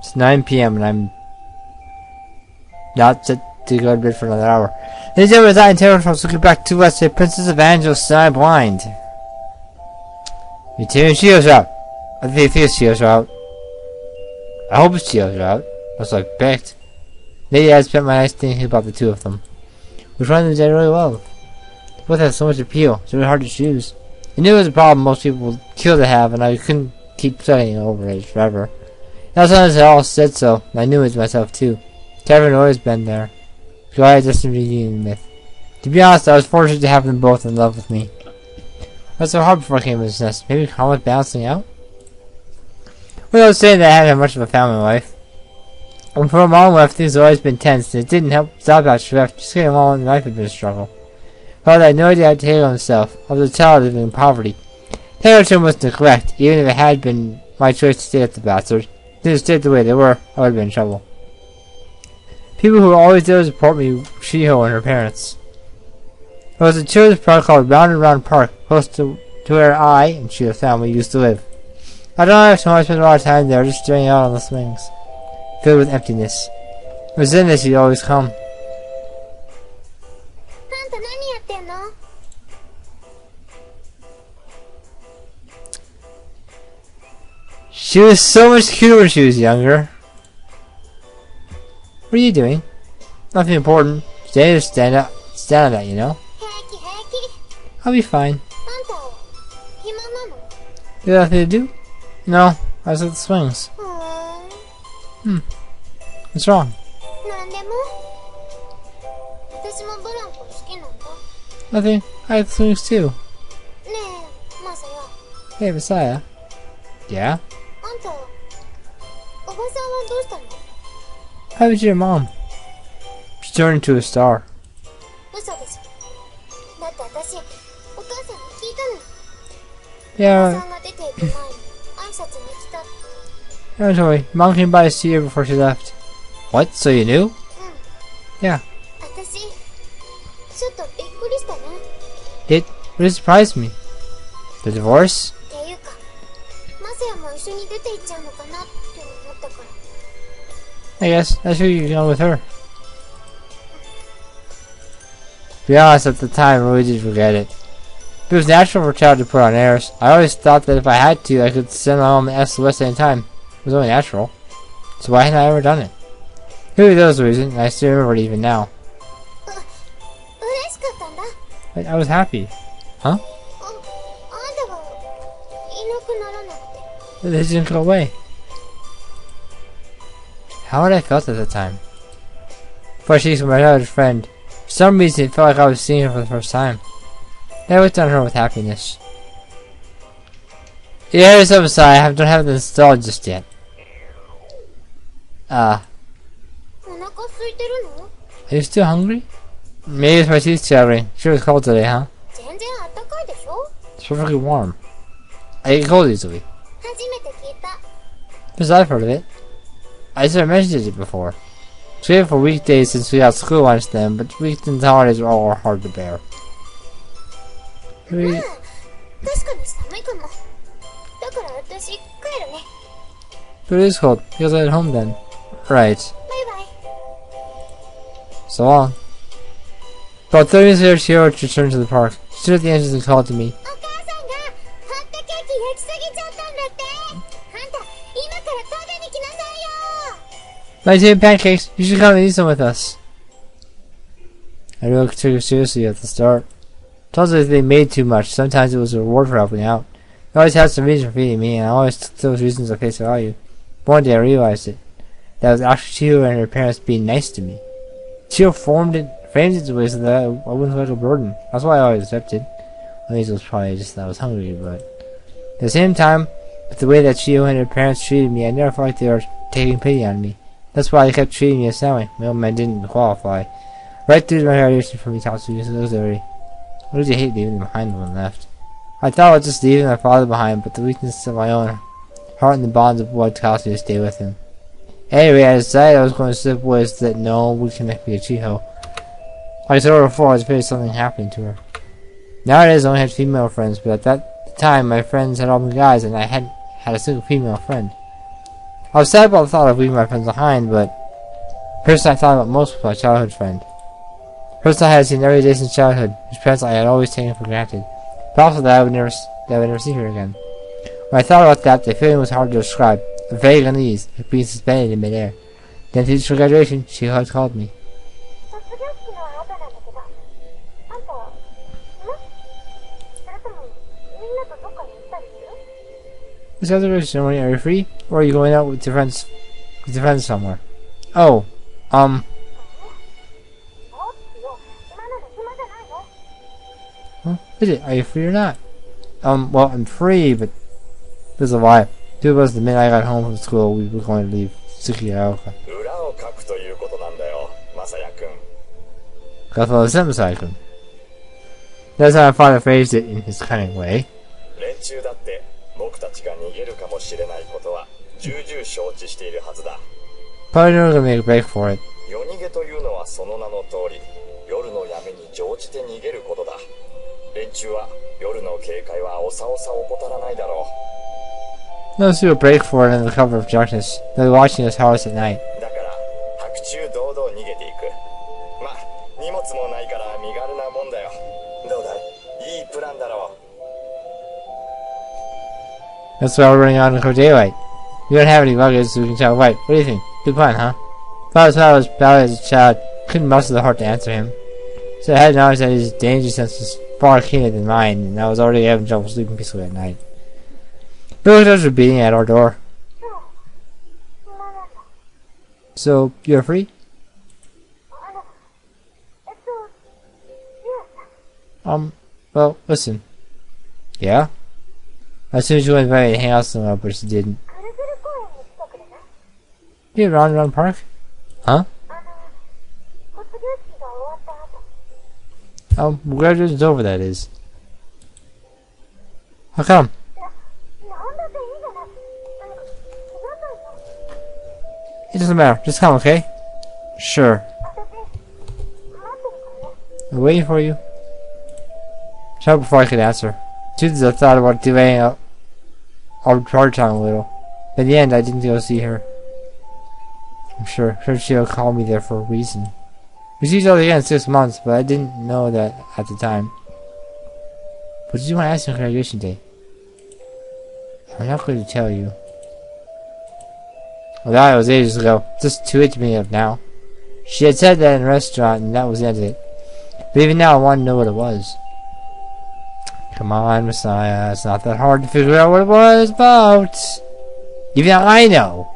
It's 9 p.m. and I'm not set to go to bed for another hour. Ladies and gentlemen, I and Terror Trolls looking back to us, Princess Evangile semi-blind. You tearing Shio's out. I think Shio's out. I hope Shio's out. Looks like picked. Maybe I spent my nights thinking about the two of them. Which one of them did really well. They both have so much appeal, it's really hard to choose. I knew it was a problem most people would kill to have, and I couldn't keep studying over it forever. Now sometimes I all said so, and I knew it myself too. Kevin had always been there. So I had just a reunion myth. To be honest, I was fortunate to have them both in love with me. I was so hard before I came to this nest. Maybe karma's balancing out? Well, I was saying that I hadn't had much of a family life. And for a long life, things had always been tense, and it didn't help stop that stress. Just getting along in life had been a struggle. Father had no idea how to take on himself. I was a child living in poverty. Taking was neglect, even if it had been my choice to stay at the bastards. If they stayed the way they were, I would have been in trouble. People who were always there to support me were Shiho and her parents. There was a children's park called Round and Round Park, close to where I and Shiho's family used to live. I don't know if I spent a lot of time there just staring out on the swings, filled with emptiness. It was then that she'd always come. She was so much cuter when she was younger. What are you doing? Nothing important. Stand on that, you know? I'll be fine. You have nothing to do? No, I was at the swings. What's wrong? Nothing. I like the swings too. Hey, Messiah. Yeah? How about your mom? She turned into a star. Yeah. Don't worry. Mom came by to see her before she left. What? So you knew? Yeah. It really surprised me. The divorce? I guess that's who you're going with her. To be honest, at the time, I really did forget it. It was natural for a child to put on airs. I always thought that if I had to, I could send my mom an SOS any time. It was only natural. So why hadn't I ever done it? Maybe that was the reason, and I still remember it even now. I was happy. Huh? They didn't go away. How had I felt at the time? Before she was my other friend. For some reason, it felt like I was seeing her for the first time. I looked on her with happiness. Yeah, here's some side. I don't have it installed just yet. Are you still hungry? Maybe it's my teeth chattering. Sure it's cold today, huh? It's perfectly warm. I get cold easily. Because I've heard of it. I just never mentioned it before. It's great for weekdays since we have school lunch then, but weekends and holidays are all hard to bear. But it is cold. Because I'm at home then. Right. So long. About 30 minutes later, Shiro returned to the park. She stood at the entrance and called to me. Nice pancakes. You should come and eat some with us. I really took it seriously at the start. Sometimes they made too much. Sometimes it was a reward for helping out. They always had some reason for feeding me, and I always took those reasons at face value. But one day I realized it. That was actually Chio and her parents being nice to me. Chio framed it in ways so that I wouldn't feel like a burden. That's why I always accepted. At least it was probably just that I was hungry, but at the same time, with the way that Chio and her parents treated me, I never felt like they were taking pity on me. That's why they kept treating me as family. My old man didn't qualify. Right through my graduation from Itachi, so those are I really hate leaving them behind when I left. I thought I was just leaving my father behind, but the weakness of my own heart and the bonds of blood caused me to stay with him. Anyway, I decided I was going to slip ways that no one would connect me to Chiho. Like I said before, I was afraid of something happening to her. Nowadays I only had female friends, but at that time my friends had all been guys and I hadn't had a single female friend. I was sad about the thought of leaving my friends behind, but the person I thought about most was my childhood friend. The person I had seen every day since childhood, whose presence I had always taken for granted, but also that I would never see her again. When I thought about that, the feeling was hard to describe, a vague unease, like being suspended in midair. Then after graduation, she had called me. This graduation ceremony, are you free? Or are you going out with your friends somewhere? Oh, huh? Is it? Are you free or not? Well, I'm free, but there's a lie. 2 of us, the minute I got home from school, we were going to leave Tsukioka. That's what Masai-kun. That's how my father phrased it in his cunning way. Probably never gonna make a break for it. Those who will break for it under the cover of darkness, they'll be watching us house at night. That's why we're running out in daylight. We don't have any luggage, so we can travel right. What do you think? Good plan, huh? If I was bad as a child, couldn't muster the heart to answer him. So I had knowledge that his danger sense was far keener than mine, and I was already having trouble sleeping peacefully at night. Villagers were beating at our door. So, you're free? Well, listen. Yeah? As soon as you went by to hang out somewhere, but she didn't. You around park? Huh? Graduation's over, that is. How come? It doesn't matter. Just come, okay? Sure. I'm waiting for you. Shut up before I could answer. Tuesdays I thought about delaying our hard time a little. But in the end, I didn't go see her. I'm sure she'll call me there for a reason. We see each other again in 6 months, but I didn't know that at the time. What did you want to ask me on graduation day? I'm not going to tell you. Well, that was ages ago. Just too late to bring it up now. She had said that in a restaurant, and that was the end of it. But even now, I want to know what it was. Come on, Messiah. It's not that hard to figure out what it was about. Even now, I know.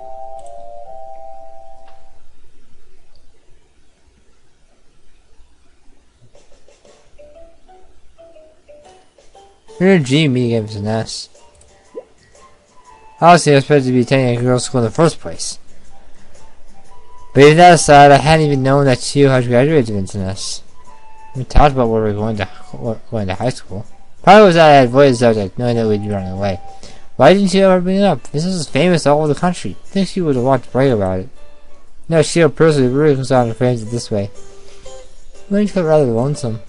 You're a dream meeting against an S. Honestly, I was supposed to be attending a girls' school in the first place. But even that aside, I hadn't even known that Chio had graduated in Interness. We talked about where we were going to high school. Probably was that I had avoided the subject, knowing that we'd be running away. Why didn't she ever bring it up? This is famous all over the country. I think she would have wanted to brag about it. No, Chio personally really comes out and frames it this way. It felt rather lonesome.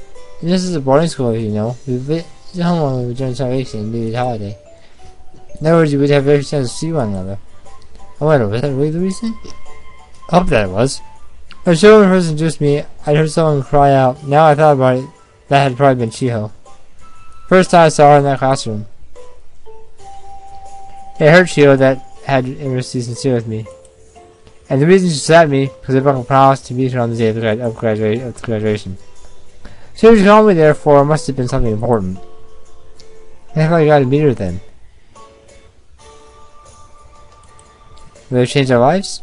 And this is a boarding school, you know. We visit home when we return to vacation and New Year's holiday. In other words, you would have every chance to see one another. I wonder, was that really the reason? I hope that it was. When Children first introduced me, I heard someone cry out. Now I thought about it, that had probably been Chiho. First time I saw her in that classroom. It hurt Chiho that had ever been sincere with me. And the reason she sat me, because I broke a promise to meet her on the day of graduation. So she called me therefore, it must have been something important. And I thought I got to meet her then. Will it change our lives?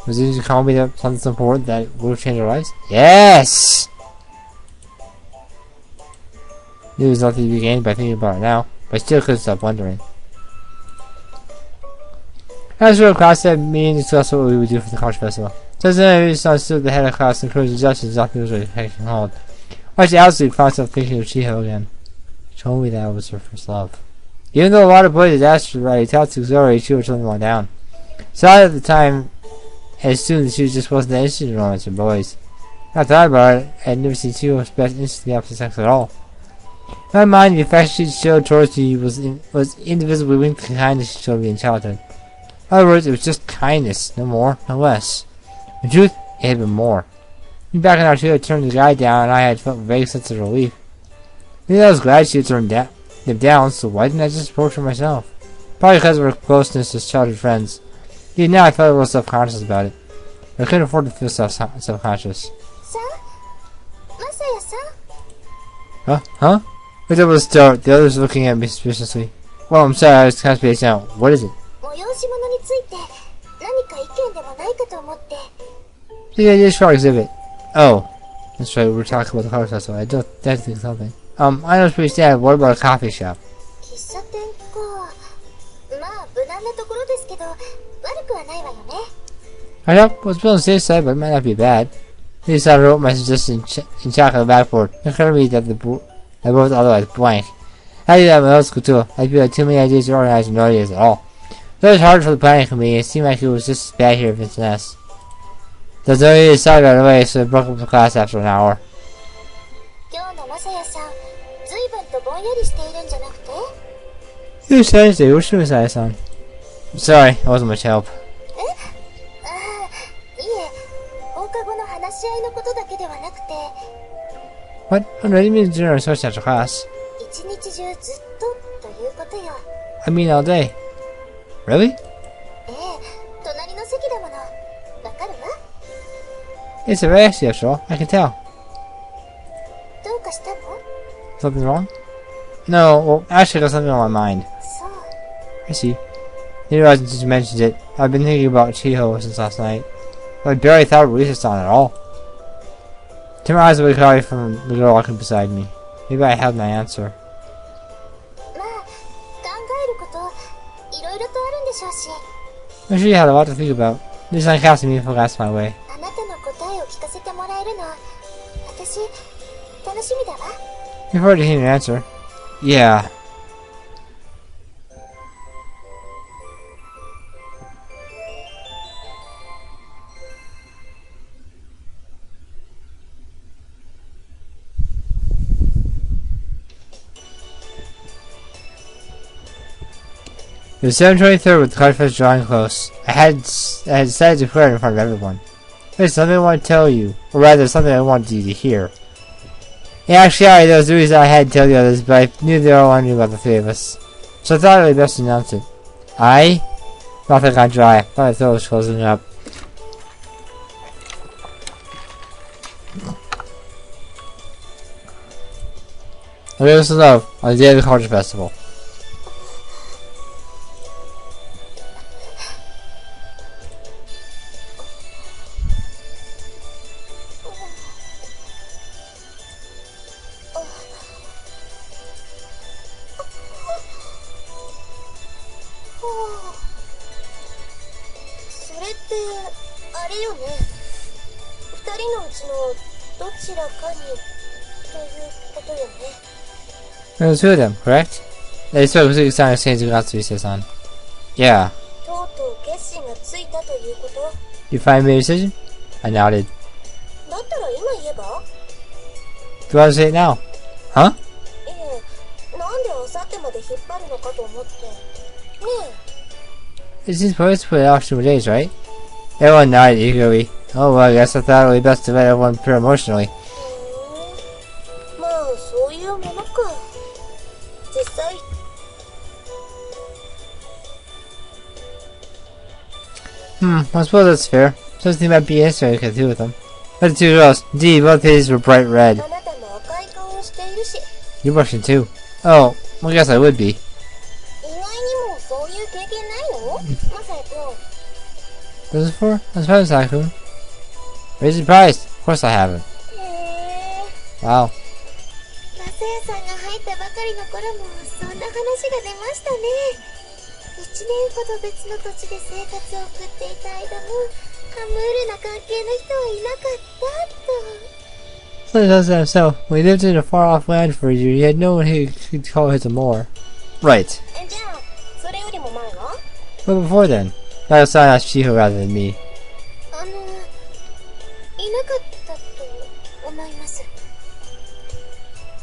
Was it to call me that something so important that will change our lives? Yes! There was nothing to be gained by thinking about it now, but I still couldn't stop wondering. As for a class, that meeting discussed what we would do for the college festival. So then I just stood at the head of class and encouraged suggestions nothing was really taken hold. Watched the outside found myself thinking of Chiho again. She told me that I was her first love. Even though a lot of boys had asked her about Itatsu's story, she was letting one down. So at the time, as soon as she just wasn't that interested in romance or boys. I thought about it, I had never seen Chiho express interest in the opposite sex at all. In my mind, the affection she showed towards me was indivisibly linked to the kindness she showed me in childhood. In other words, it was just kindness, no more, no less. In truth, it had been more. Back in our shoe, I turned the guy down, and I had felt a vague sense of relief. Maybe I was glad she had turned them down, so why didn't I just approach her myself? Probably because of her closeness as childhood friends. Even now, I felt a little self-conscious about it. I couldn't afford to feel self-conscious. Huh? Huh? Looked up at the start. The others looking at me suspiciously. Well, I'm sorry, I was kind of spaced out. What is it? The idea for exhibit. Oh. That's right, we're talking about the color festival. I don't have to think of something. I know it's pretty sad. What about a coffee shop? I know, was on the safe side, but it might not be bad. At least I wrote my suggestion in chalk on the backboard. It occurred to me that I wrote otherwise blank. I did that in middle school too. I feel like too many ideas to organize and no ideas at all. It was hard for the planning committee. It seemed like it was just as bad here at Vincent S. There's no idea to decide right away, so I broke up the class after an hour. It was Thursday. What should we say, son? Sorry, I wasn't much help. What? I'm ready to meet dinner and social after class. I mean all day. Really? It's a race after all, I can tell. Something wrong? No, well, actually there's something on my mind. I see. You realize since you mentioned it, I've been thinking about Chiho since last night. But I barely thought of Research on it at all. Turn my eyes away cloudy from the girl walking beside me. Maybe I have my answer. I'm sure you had a lot to think about. This is uncasting me if I ask my way. You've already seen your answer. Yeah. It was 7:23 with the card fest drawing close. I had decided to declare it in front of everyone. There's something I want to tell you, or rather something I wanted you to hear. In actuality, there was 3 reasons I had to tell the others, but I knew they all wondering about the 3 of us. So I thought it would be best to announce it. Mouth had gone dry. My throat was closing up. Okay, this is love on the day of the culture festival. There was 2 of them, correct? They spoke completely silent exchange of Gatsubi-san. Yeah. You finally made a decision? I nodded. Do you want to say it now? Huh? It seems supposed to put it off 2 more days, right? Everyone nodded eagerly. Oh well, I guess I thought it would be best to let everyone prepare emotionally. I suppose that's fair. Something might be interesting to get through with them. But the 2 girls, indeed, both faces were bright red. You're blushing too. Oh, well, I guess I would be. What is it for? I'm surprised, Sakun. Are you surprised? Of course I haven't. Wow. So he does that himself. When he lived in a far-off land for a year, he had no one who could call his amour. Right. But before then, that was someone asked Shiho rather than me.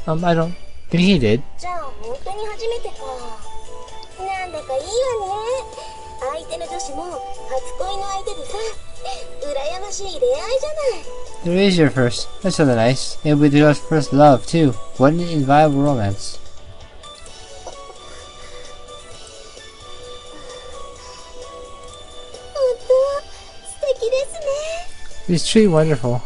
I don't think he did. There is your first. That's rather nice. It would be the girl's first love, too. What an inviolable romance. It's truly wonderful.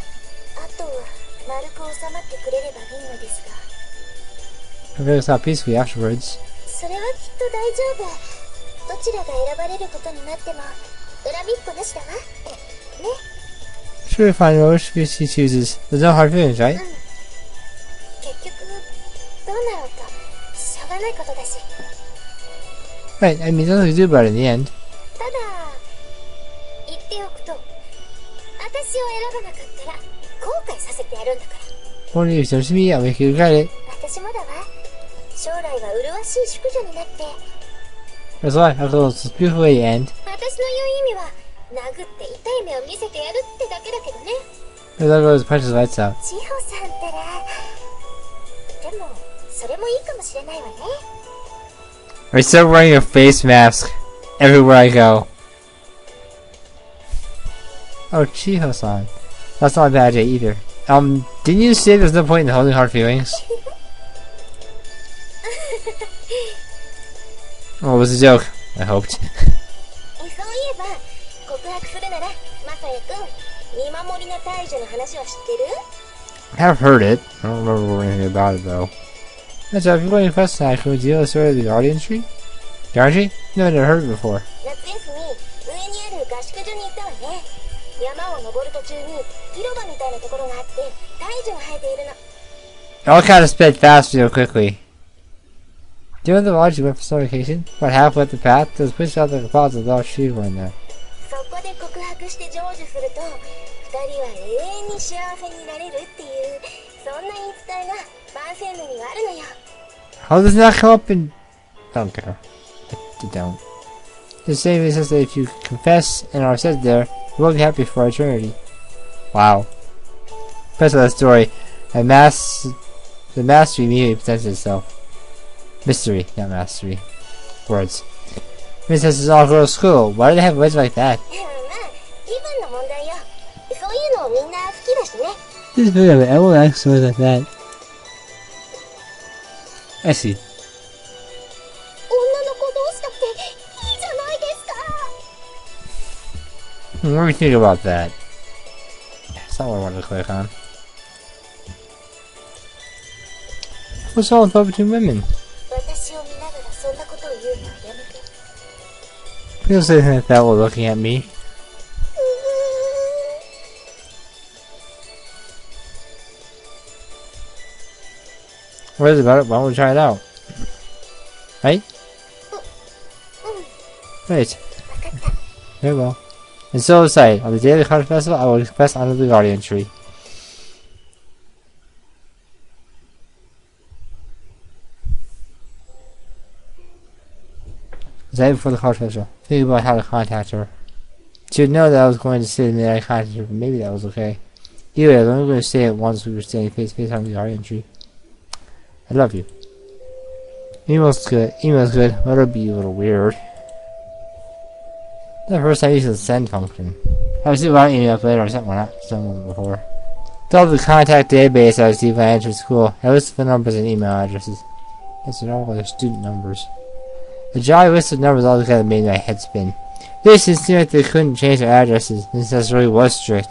Everything's not peacefully afterwards. Sure, fine, Roche, if she chooses. There's no hard feelings, right? Right, I mean, there's nothing to do about it in the end. What news? There's me, I'll make you regret it. That's why, after all, it's a beautiful way to end. There's that goes punches lights out. I start wearing a face mask everywhere I go. Oh, Chiho-san. That's not a bad day either. Didn't you say there's no point in holding hard feelings? Oh, it was a joke. I hoped. I have heard it. I don't remember anything about it though. That's if you're going to question that, can we deal with the story of the Guardian Tree? Guardian Tree? No, I've never heard it before. It all kind of sped fast real quickly. Do you know the lodge you went for some vacation? About halfway up the path, there was pushed out the clouds of large trees in there. How does that come up in... I don't care. I don't. The same says that if you confess and are said there, you will be happy for eternity. Wow. First of that story, the mastery immediately presents itself. Mystery, not mastery. Words. Princess is all girls school. Why do they have words like that? This is very good. I will ask words like that. I see. What do you think about that? That's not what I wanted to click on. What's all about between women? People say like that while looking at me. What is it about it? Why don't we try it out? Right? Right. Very well. And so excited. On the day of the card festival, I will quest under the Guardian Tree. Excited before the card festival. Thinking about how to contact her. She would know that I was going to say that I contacted her, but maybe that was okay. Either way, I was only going to say it once we were standing face to face on the Guardian Tree. I love you. Email's good. Email's good, but it'll be a little weird. The first time I used the send function. I was about email later or something like that. Someone before. To all the contact database I received when I entered school. I listed the numbers and email addresses. Yes, they're all their student numbers. The jolly list of numbers altogether made my head spin. This didn't seem like they couldn't change their addresses, since this really was strict.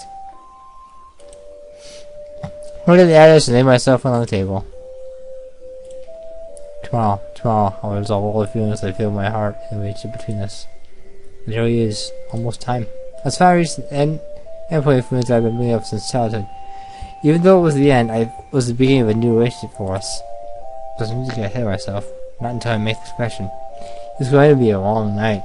I looked at the address and laid myself on the table. Tomorrow, I'll resolve all the feelings that fill my heart and reach it between us. It really is almost time. As far as the end point of feelings I've been bringing up since childhood. Even though it was the end, it was the beginning of a new relationship for us. I was music ahead of myself, not until I make the expression. It's going to be a long night.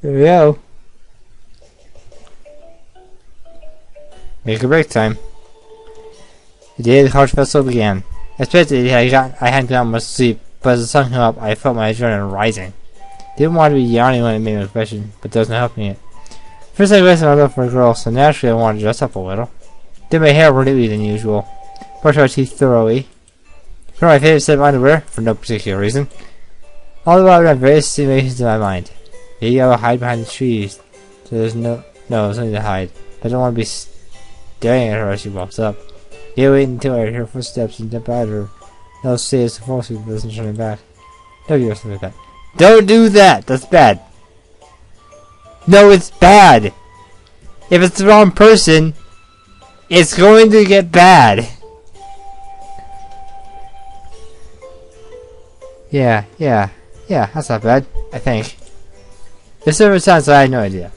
Here we go. Make a break time. The day of the college festival began. I expected I hadn't gotten much sleep, but as the sun came up, I felt my adrenaline rising. Didn't want to be yawning when I made an expression, but there was no helping it. First I dressed myself for a girl, so naturally I wanted to dress up a little. Did my hair more neatly than usual. Brushed my teeth thoroughly. For my favorite set of underwear, for no particular reason. All the while I have various simulations in my mind. Maybe I will hide behind the trees, so there's no something to hide. But I don't want to be staring at her as she walks up. You wait until I hear footsteps and jump out of her. I'll say it's a false but isn't turning back. Don't do something like that. Don't do that! That's bad. No, it's bad! If it's the wrong person, it's going to get bad. Yeah, that's not bad, I think. This server sounds like I had no idea.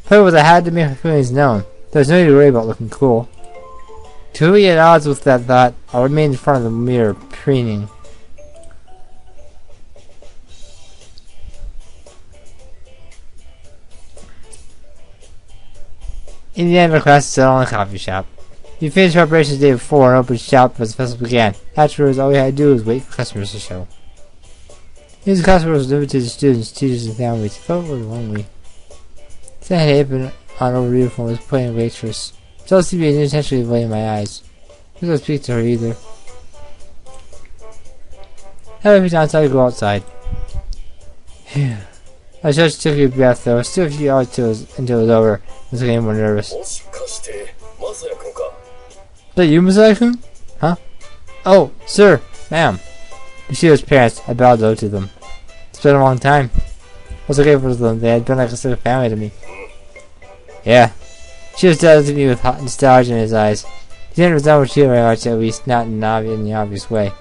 But was I had to make my feelings known. There's no need to worry about looking cool. To be at odds with that thought, I remained in front of the mirror, preening. In the end, our class settled in a coffee shop. We finished preparations the day before and opened shop as the festival began. Afterwards, all we had to do was wait for customers to show. These customers was limited to students, teachers, and families. It felt really lonely. Sam had apron on over uniform was playing waitress. Chelsea being intentionally avoiding my eyes. I couldn't speak to her either. Had every time I to go outside. Phew. I just took a breath though. Still a few hours until it was over. I was getting more nervous. Is that you, Masaya-kun? Huh? Oh, sir, ma'am. To see his parents, I bowed low to them. It's been a long time. I was okay for them. They had been like a second family to me. Yeah. She was staring at me with hot nostalgia in his eyes. He didn't resemble Chio very much, at least not in the obvious way.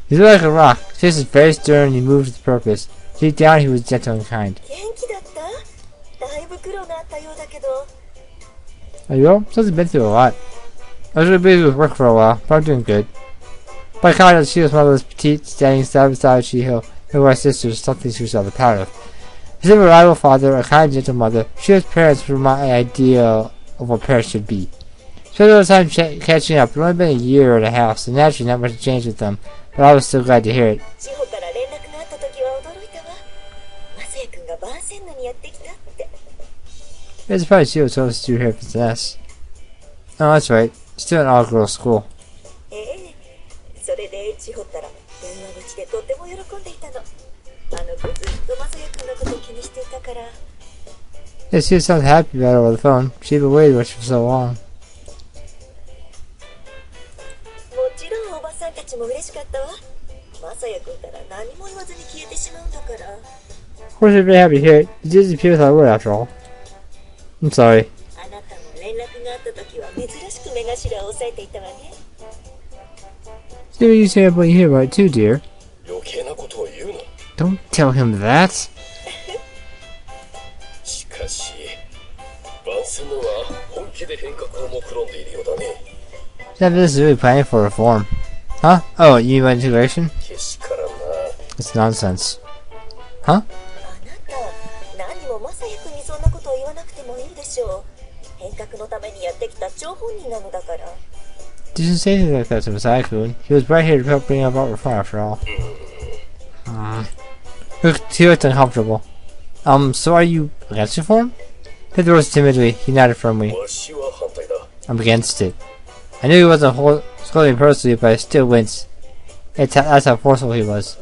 He was like a rock. His face was very stern and he moved with purpose. Deep down, he was gentle and kind. Are you well? Sounds been through a lot. I was really busy with work for a while, but I'm doing good. By contrast, she was one of those petite, standing side by side Chio, and my sister, something she was rather proud of. His reliable father, a kind, gentle mother, Chio's parents were my idea of what parents should be. Spent a little time catching up. It had only been a year and a half, so naturally not much changed with them, but I was still glad to hear it. It's probably Chio told us to do here for this. Oh, that's right. Still an all-girls school. Yeah, she sounds happy about it over the phone. She'd been waiting with for so long. Of course, you're very happy to hear it. You did disappear without a word after all. I'm sorry. See what you say about you hear about it too, dear. Don't tell him that. That is really planning for reform. Huh? Oh, you mean by integration? It's nonsense. Huh? Didn't say anything like that to Masaya-kun. He was right here to help bring about reform after all. He looked uncomfortable. So are you against reform? He rose timidly. He nodded firmly. I'm against it. I knew he wasn't scolding personally, but I still winced. That's how forceful he was.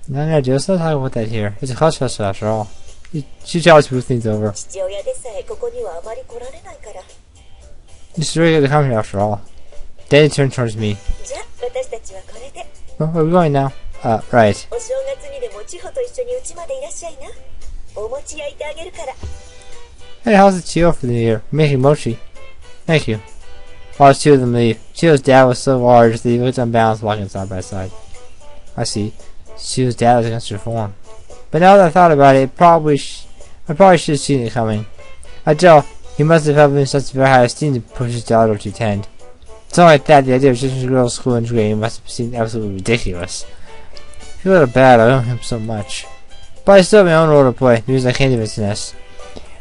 No, let's not talk about that here. It's a culture festival after all. You should always move things over. You should really get to come here after all. Then he turned towards me. Where are we going now? Right. Hey, how's the Chio for the new year? Making mochi. Thank you. Watched two of them leave. Chio's dad was so large that he looked unbalanced walking side by side. I see. Chio's dad was against reform. But now that I thought about it, I probably should have seen it coming. I tell, he must have held me in such very high esteem to push his daughter to attend. Something like that, the idea of just a girls' school integrating must have seemed absolutely ridiculous. I feel a little bad, I owe him so much. But I still have my own role to play, the reason I came to this nest.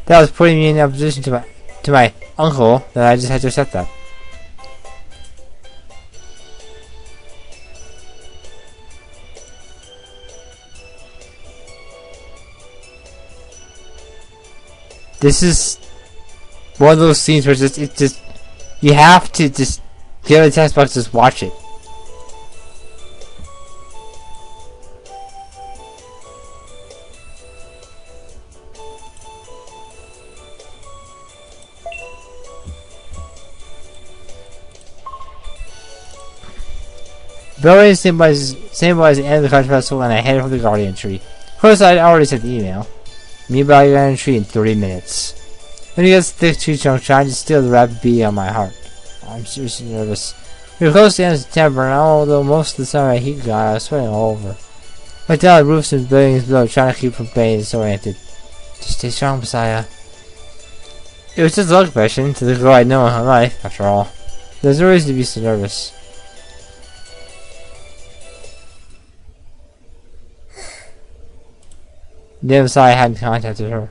That was putting me in opposition to my uncle, that I just had to accept that. one of those scenes where it's just you have to just get on the text box, just watch it. Very same as the end of the card festival, and I headed for the Guardian Tree. Of course, I'd already sent the email. Meanwhile, the Guardian Tree in 30 minutes. When you get to the thick tree trunk, trying to steal the rapid beat on my heart. I'm seriously nervous. We were close to the end of September, and although most of the summer had heat gone, I was sweating all over. I looked down at the roofs and buildings below, trying to keep from being disoriented. Just stay strong, Messiah. It was just a luck question to the girl I'd known in her life, after all. There's no reason to be so nervous. The Messiah hadn't contacted her.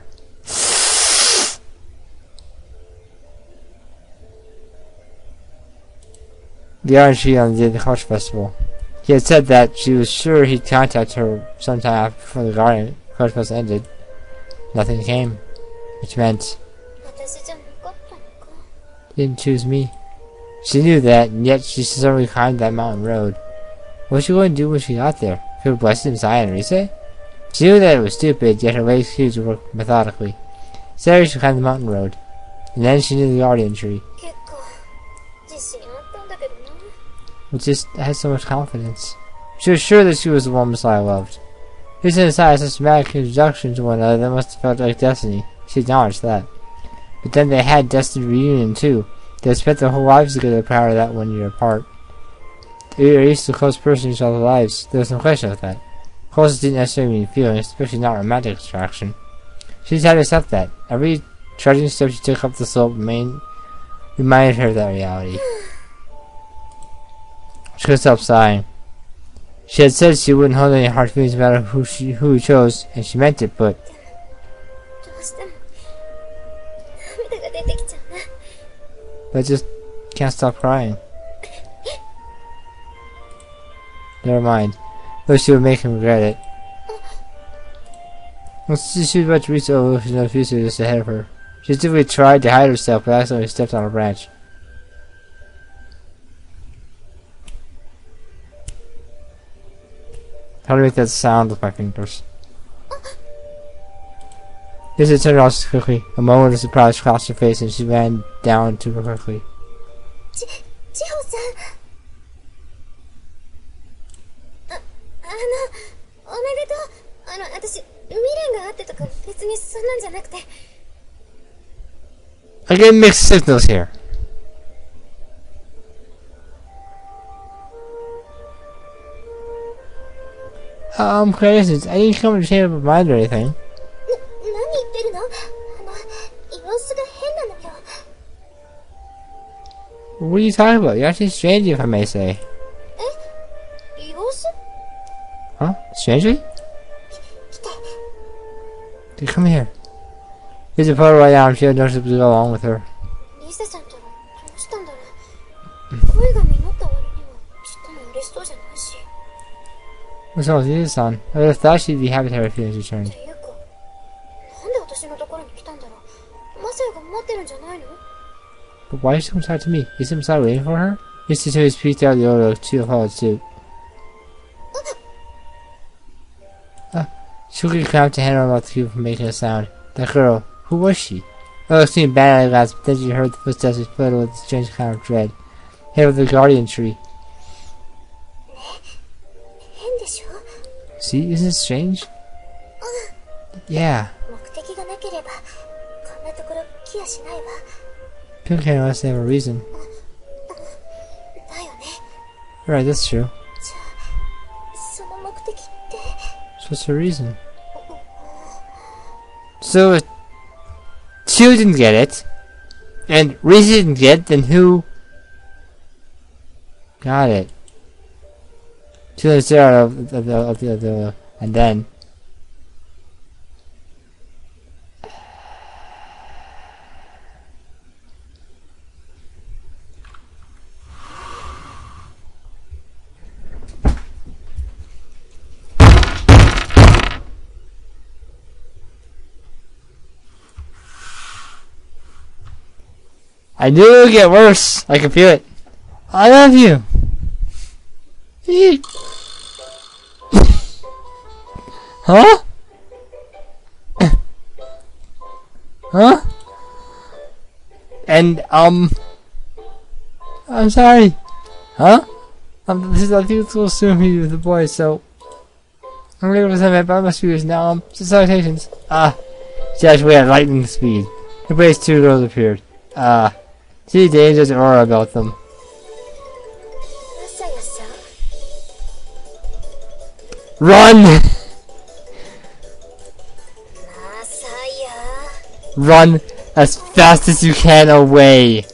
The Orange Tree on the day of the Hush Festival. He had said that she was sure he'd contact her sometime before the Guardian Hush Festival ended. Nothing came, which meant he didn't choose me. She knew that, and yet she suddenly climbed that mountain road. What was she going to do when she got there? Could have blessed Messiah and Rise? She knew that it was stupid, yet her latest excuse would work methodically. Sarah should climb the mountain road, and then she knew the Guardian Tree. But just had so much confidence. She was sure that she was the one Messiah loved. His and Messiah's systematic introduction to one another that must have felt like destiny. She acknowledged that. But then they had destined reunion too. They had spent their whole lives together prior to that 1 year apart. They were used to close person in each other's lives. There was no question of that. Closeness didn't necessarily mean feelings, especially not romantic attraction. She just had to accept that. Every trudging step she took up the slope reminded her of that reality. She couldn't stop sighing. She had said she wouldn't hold any hard feelings about who he chose, and she meant it, but I just can't stop crying. Never mind. Though she would make him regret it. Once she was about to reach the ocean of future just ahead of her. She typically tried to hide herself, but accidentally stepped on a branch. How to make that sound with my fingers? Lisa turned around quickly. A moment of surprise crossed her face, and she ran down to her quickly. I get mixed signals here. Congratulations. I didn't come to change my mind or anything. What are you talking about? You're actually strange, if I may say. Huh? Strangely? Dude, come here. Here's a photo right now. She had noticed to go along with her. What's wrong with you, son? I would have thought she'd be happy to have her feelings returned. But why is she coming to talk to me? Is Messiah waiting for her? Mr. Toys peeked out of the old two-followed suit. She quickly clamped to hand her mouth to keep from making a sound. That girl, who was she? Oh, it seemed bad at last, but then she heard the footsteps and fled with a strange kind of dread. Head of the Guardian Tree. See, isn't it strange? Yeah. People can't unless they have a reason. Right, that's true. So what's her reason? So if Chu didn't get it, and Reese didn't get it, then who got it? To the zero of the and then I knew it would get worse. I can feel it. I love you. Huh? Huh? And, I'm sorry. Huh? I think it's a little soon for you with the boys, so I'm able to send my biospheres now. Salutations. Josh, we had lightning speed. The base 2 girls appeared. See the angels and aura about them. Run! Run as fast as you can away.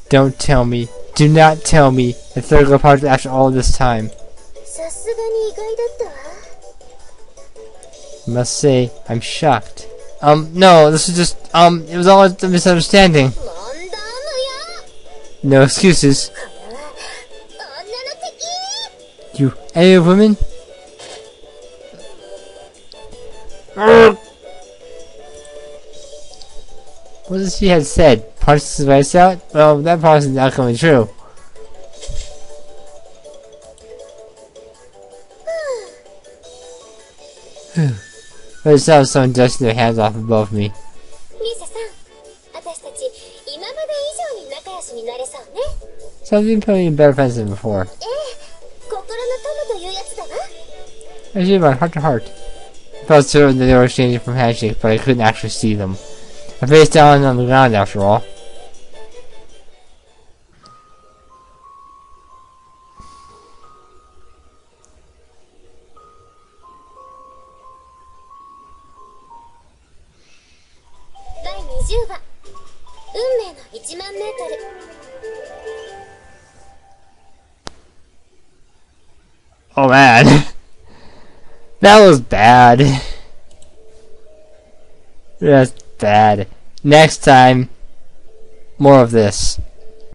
Don't tell me. Do not tell me the third girl part after all this time. Must say, I'm shocked. No, this is just, it was all a misunderstanding. No excuses. You any woman? What if she had said? Punch his face out? Well, that part is not coming true. But it's not someone dusting their hands off above me. Something probably better friends than before. Actually, about heart to heart. I felt certain that they were exchanging from handshakes, but I couldn't actually see them. I face down on the ground after all. Oh man, that was bad. That's bad. Next time, more of this.